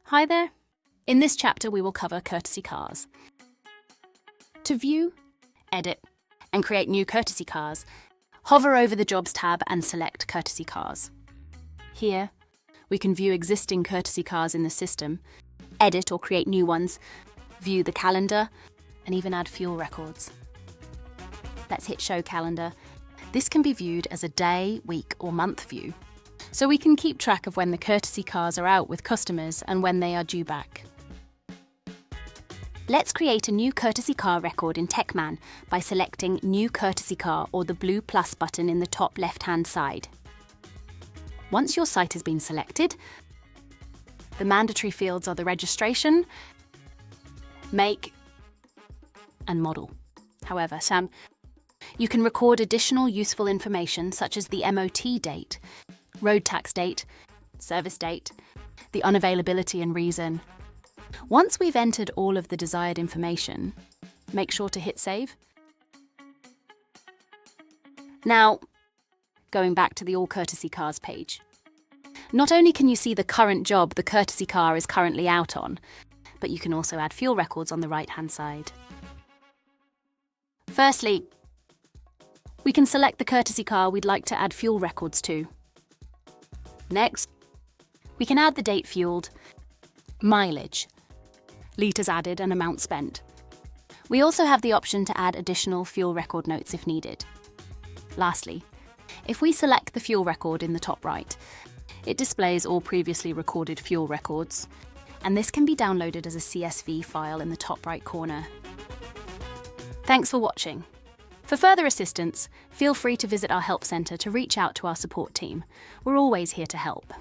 Hi there. In this chapter, we will cover courtesy cars. To view, edit, and create new courtesy cars, hover over the Jobs tab and select Courtesy Cars. Here, we can view existing courtesy cars in the system, edit or create new ones, view the calendar, and even add fuel records. Let's hit Show Calendar. This can be viewed as a day, week, or month view, so we can keep track of when the courtesy cars are out with customers and when they are due back. Let's create a new courtesy car record in TechMan by selecting New Courtesy Car or the blue plus button in the top left-hand side. Once your site has been selected, the mandatory fields are the registration, make, and model. However, you can record additional useful information such as the MOT date, road tax date, service date, the unavailability and reason. Once we've entered all of the desired information, make sure to hit Save. Now, going back to the All Courtesy Cars page. Not only can you see the current job the courtesy car is currently out on, but you can also add fuel records on the right-hand side. Firstly, we can select the courtesy car we'd like to add fuel records to. Next, we can add the date fueled, mileage, litres added and amount spent. We also have the option to add additional fuel record notes if needed. Lastly, if we select the fuel record in the top right, it displays all previously recorded fuel records, and this can be downloaded as a CSV file in the top right corner. Thanks for watching. For further assistance, feel free to visit our help centre to reach out to our support team. We're always here to help.